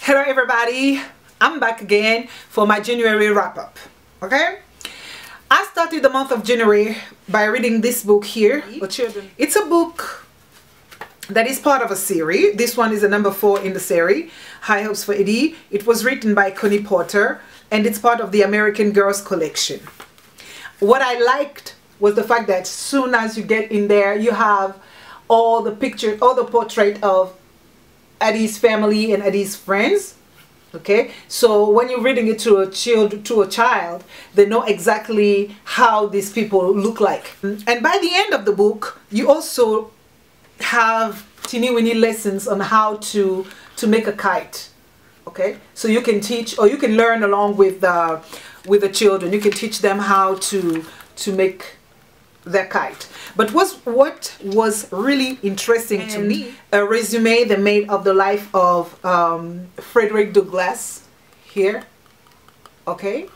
Hello everybody, I'm back again for my January wrap-up. Okay, I started the month of January by reading this book here for children. It's a book that is part of a series. This one is the number 4 in the series, High Hopes for Eddie. It was written by Connie Porter and it's part of the American Girls collection. What I liked was the fact that soon as you get in there, you have all the pictures, all the portrait of Eddie's family and Eddie's friends. Okay, so when you're reading it to a child, they know exactly how these people look like. And by the end of the book, you also have teeny-weeny lessons on how to make a kite. Okay, so you can teach or you can learn along with the children. You can teach them how to make their kite. But what was really interesting to me, a resume they made of the life of Frederick Douglass here. Okay,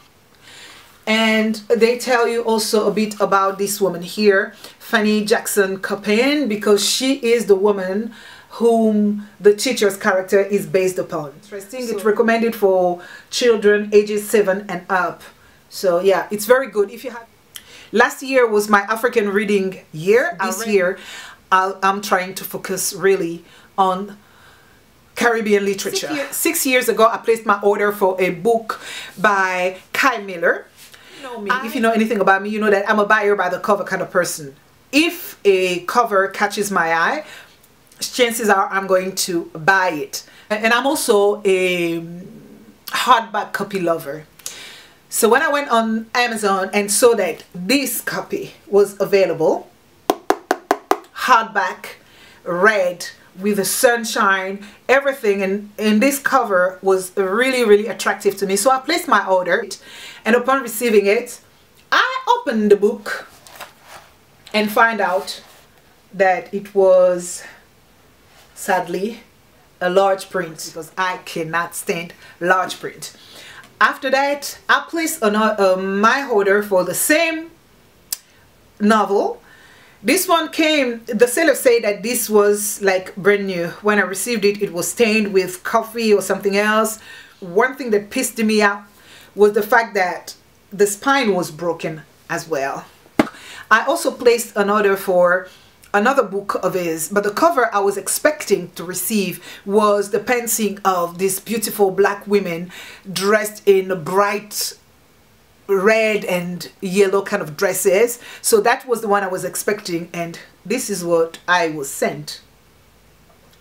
and they tell you also a bit about this woman here, Fanny Jackson Coppin, because she is the woman whom the teacher's character is based upon. Interesting. It's recommended for children ages 7 and up. So yeah, it's very good. If you have. Last year was my African reading year. This year I'm trying to focus really on Caribbean literature. 6 years ago I placed my order for a book by Kai Miller. You know me. If you know anything about me, you know that I'm a buyer by the cover kind of person. If a cover catches my eye, chances are I'm going to buy it. And I'm also a hardback copy lover. So when I went on Amazon and saw that this copy was available, hardback, red, with the sunshine, everything, and this cover was really attractive to me. So I placed my order, and upon receiving it, I opened the book and find out that it was, sadly, a large print, because I cannot stand large print. After that, I placed my order for the same novel. This one came, the seller said that this was like brand new. When I received it, it was stained with coffee or something else. One thing that pissed me off was the fact that the spine was broken as well. I also placed an order for another book of his, but the cover I was expecting to receive was the painting of these beautiful black women dressed in bright red and yellow kind of dresses. So that was the one I was expecting, and this is what I was sent.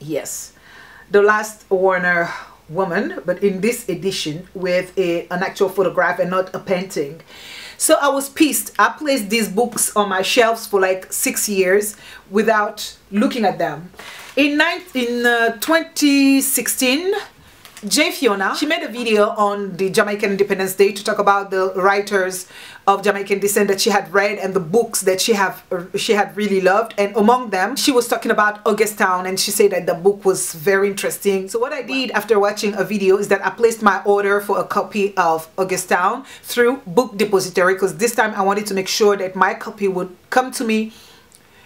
Yes, the last Warner woman, but in this edition with an actual photograph and not a painting. So I was pissed. I placed these books on my shelves for like 6 years without looking at them. In 2016, J. Fiona, she made a video on the Jamaican Independence Day to talk about the writers of Jamaican descent that she had read and the books that she had really loved. And among them, she was talking about Augustown, and she said that the book was very interesting. So what I did after watching a video is that I placed my order for a copy of Augustown through Book Depository, because this time I wanted to make sure that my copy would come to me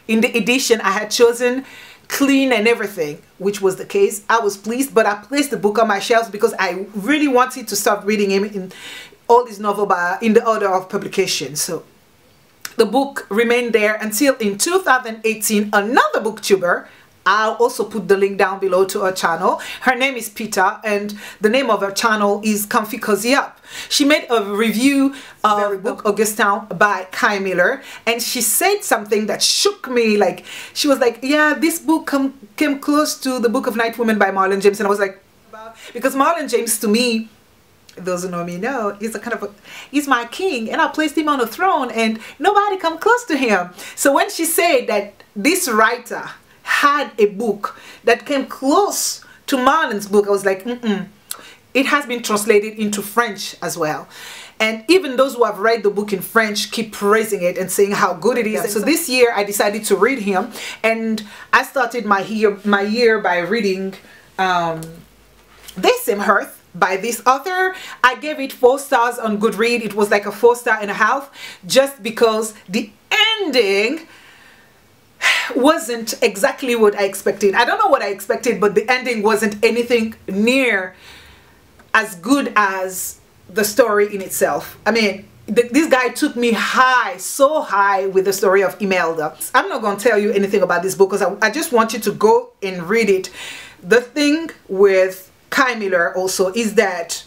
in the edition I had chosen, clean and everything, which was the case. I was pleased, but I placed the book on my shelves because I really wanted to start reading him in all these novels in the order of publication. So the book remained there until in 2018, another booktuber, I'll also put the link down below to her channel. Her name is Peter, and the name of her channel is Comfy Cozy Up. She made a review of the book Augustown by Kai Miller, and she said something that shook me. Like, she was like, yeah, this book came close to the Book of Night Women by Marlon James. And I was like, because Marlon James, to me, those who know me know, he's my king, and I placed him on a throne and nobody come close to him. So when she said that this writer had a book that came close to Marlon's book, I was like, it has been translated into French as well. And even those who have read the book in French keep praising it and saying how good it is. So this year I decided to read him, and I started my year by reading This Same Hearth by this author. I gave it 4 stars on Goodreads. It was like a 4.5 just because the ending wasn't exactly what I expected. I don't know what I expected, but the ending wasn't anything near as good as the story in itself. I mean, this guy took me high, so high with the story of Imelda. I'm not going to tell you anything about this book because I just want you to go and read it. The thing with Kei Miller also is that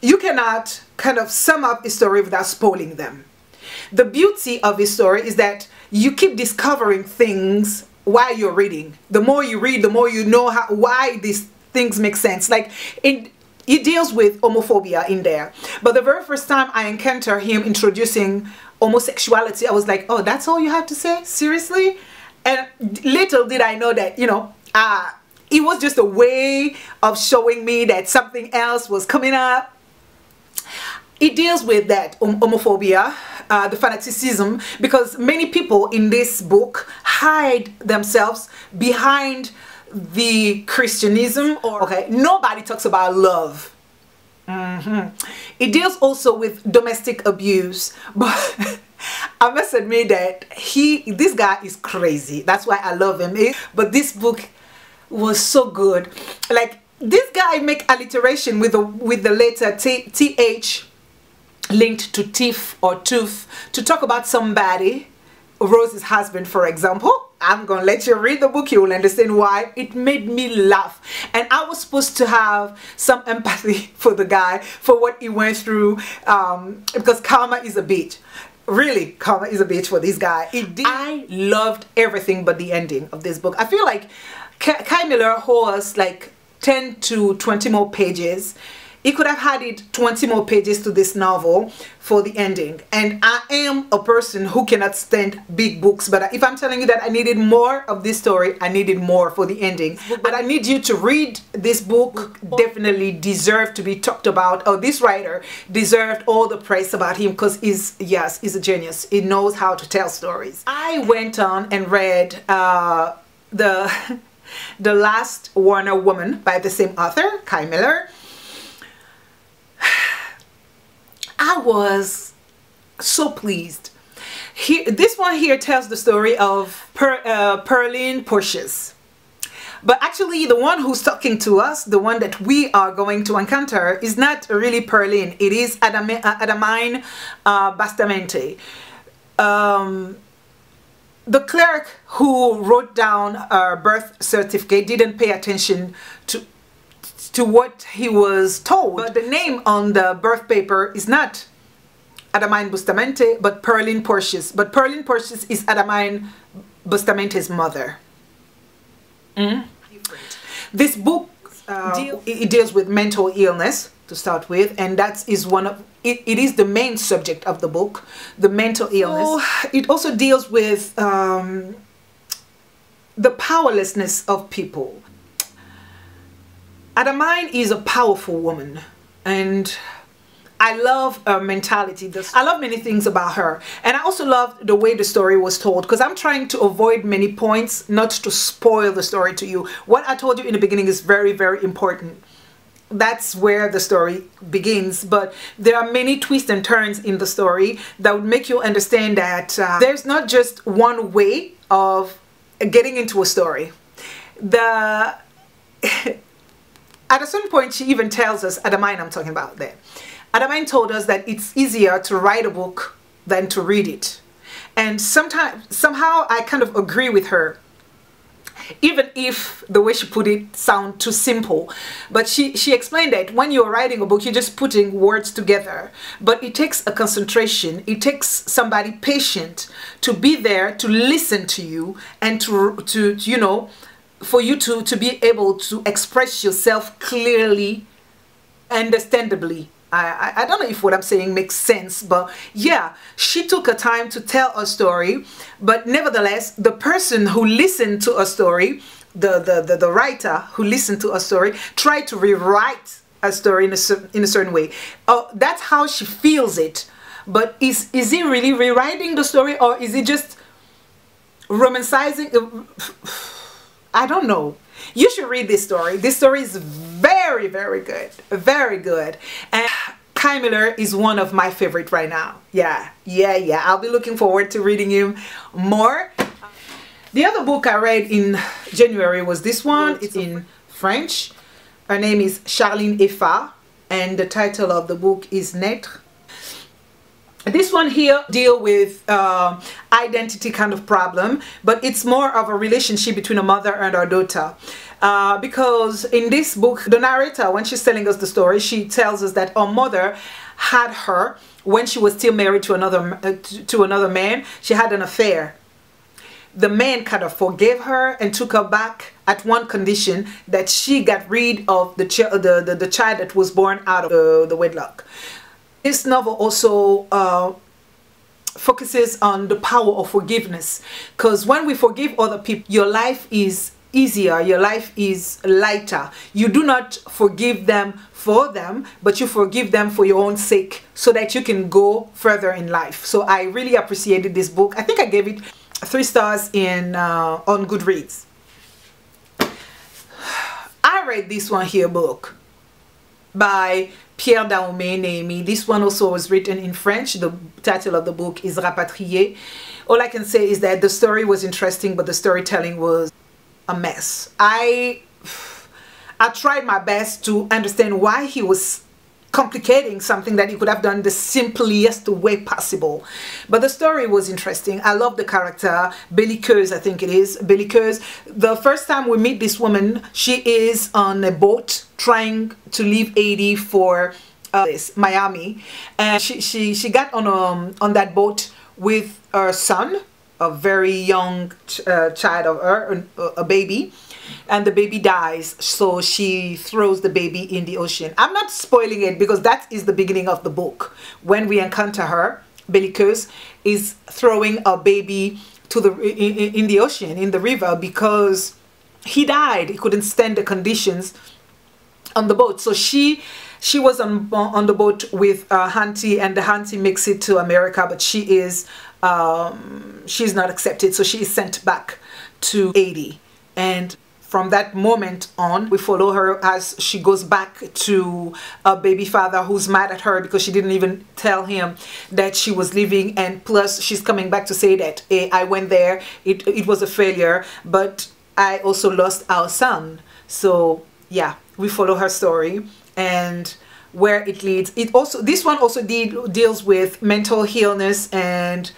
you cannot kind of sum up a story without spoiling them. The beauty of a story is that you keep discovering things while you're reading. The more you read, the more you know why these things make sense. Like it deals with homophobia in there. But the very first time I encountered him introducing homosexuality, I was like, oh, that's all you have to say? Seriously? And little did I know that, you know, it was just a way of showing me that something else was coming up. It deals with that homophobia, the fanaticism, because many people in this book hide themselves behind the Christianism. Okay, nobody talks about love. It deals also with domestic abuse, but I must admit that this guy is crazy. That's why I love him. But this book was so good. Like, this guy make alliteration with the letter TH linked to tiff or tooth to talk about somebody, Rose's husband, for example. I'm gonna let you read the book, you will understand why. It made me laugh, and I was supposed to have some empathy for the guy, for what he went through, because karma is a bitch. Really, karma is a bitch for this guy. I loved everything but the ending of this book. I feel like Kei Miller holds like 10 to 20 more pages. He could have added 20 more pages to this novel for the ending. And I am a person who cannot stand big books. But if I'm telling you that I needed more of this story, I needed more for the ending. But I need you to read this book. Definitely deserved to be talked about. Oh, this writer deserved all the praise about him because he's a genius. He knows how to tell stories. I went on and read The Last Warner Woman by the same author, Kei Miller. I was so pleased. This one here tells the story of Pearline Porches. But actually the one who's talking to us, the one that we are going to encounter, is not really Pearline. It is Adamine Bastamente. The clerk who wrote down her birth certificate didn't pay attention to what he was told. But the name on the birth paper is not Adamine Bustamente, but Pearline Porches. But Pearline Porches is Adamine Bustamente's mother. This book it deals with mental illness to start with, and that is it is the main subject of the book, the mental illness. So it also deals with the powerlessness of people. Adamine is a powerful woman, and I love her mentality. I love many things about her, and I also love the way the story was told, because I'm trying to avoid many points, not to spoil the story to you. What I told you in the beginning is very, very important. That's where the story begins, but there are many twists and turns in the story that would make you understand that there's not just one way of getting into a story. At a certain point, she even tells us, Adamine I'm talking about there, Adamine told us that it's easier to write a book than to read it. And somehow I kind of agree with her, even if the way she put it sounds too simple. But she explained that when you're writing a book, you're just putting words together. But it takes a concentration. It takes somebody patient to be there, to listen to you, and to you know, for you to be able to express yourself clearly, understandably. I don't know if what I'm saying makes sense, but yeah, she took her time to tell a story. But nevertheless, the person who listened to a story, the writer who listened to a story, tried to rewrite a story in a certain way. Oh, that's how she feels it. But is he really rewriting the story, or is he just romanticizing? I don't know. You should read this story. This story is very, very good. Very good. And Kei Miller is one of my favorite right now. Yeah. I'll be looking forward to reading him more. The other book I read in January was this one. It's in French. Her name is Charline Effa. and the title of the book is Naître. This one here deal with identity kind of problem, but it's more of a relationship between a mother and her daughter. Because in this book, the narrator, when she's telling us the story, she tells us that her mother had her when she was still married to another man. She had an affair. The man kind of forgave her and took her back at one condition, that she got rid of the child that was born out of the wedlock. This novel also focuses on the power of forgiveness, because when we forgive other people, your life is easier, your life is lighter. You do not forgive them for them, but you forgive them for your own sake, so that you can go further in life. So I really appreciated this book. I think I gave it 3 stars on Goodreads. I read this one here book by Pierre Dahomey, Néhémie. This one also was written in French. The title of the book is Rapatrié. All I can say is that the story was interesting, but the storytelling was a mess. I tried my best to understand why he was complicating something that he could have done the simplest way possible. But the story was interesting. I love the character, Belliqueuse, I think it is. Belliqueuse. The first time we meet this woman, she is on a boat trying to leave Haiti for Miami. And she got on that boat with her son, a very young child of her, a baby. And the baby dies, so she throws the baby in the ocean. I'm not spoiling it, because that is the beginning of the book. When we encounter her, Belliqueuse is throwing a baby to in the ocean, in the river, because he died. He couldn't stand the conditions on the boat. So she was on the boat with auntie, and the auntie makes it to America, but she's not accepted, so she is sent back to Haiti. And from that moment on, we follow her as she goes back to a baby father who's mad at her because she didn't even tell him that she was leaving. And plus, she's coming back to say that, hey, I went there, it was a failure, but I also lost our son. So yeah, we follow her story and where it leads. This one also deals with mental illness and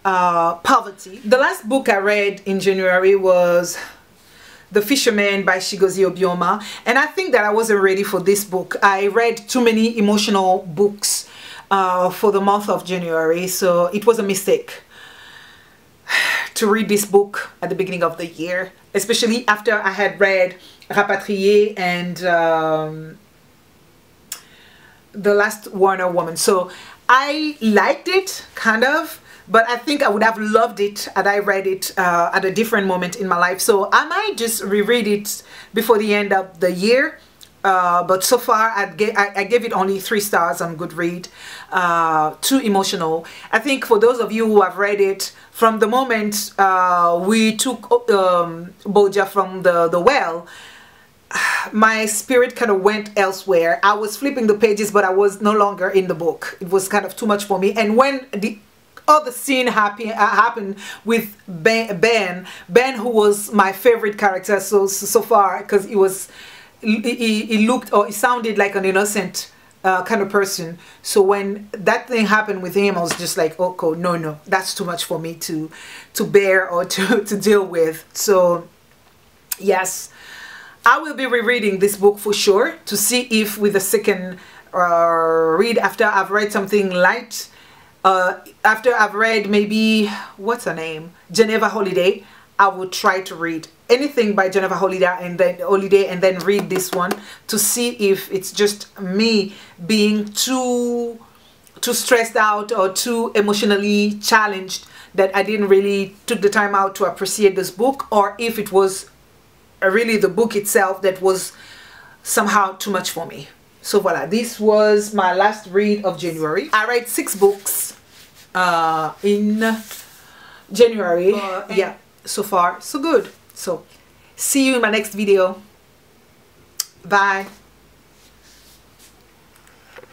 poverty. The last book I read in January was The Fisherman by Chigozie Obioma, and I think that I wasn't ready for this book. I read too many emotional books for the month of January, so it was a mistake to read this book at the beginning of the year, especially after I had read Rapatrié and The Last Warner Woman. So I liked it, kind of, but I think I would have loved it had I read it at a different moment in my life. So I might just reread it before the end of the year. But so far I gave it only 3 stars on Goodreads. Too emotional. I think for those of you who have read it, from the moment we took Boja from the well, my spirit kind of went elsewhere. I was flipping the pages, but I was no longer in the book. It was kind of too much for me. And when the other scene happened with Ben, who was my favorite character so far, because he looked, or he sounded like an innocent kind of person. So when that thing happened with him, I was just like, oh no, that's too much for me to bear or to deal with. So yes, I will be rereading this book for sure, to see if with the second read, after I've read something light, after I've read maybe, what's her name, Geneva Holiday, I will try to read anything by Geneva Holiday and then read this one, to see if it's just me being too stressed out or too emotionally challenged that I didn't really took the time out to appreciate this book, or if it was really the book itself that was somehow too much for me. So voila, this was my last read of January. I read 6 books in January. Yeah, so far so good. So see you in my next video. Bye.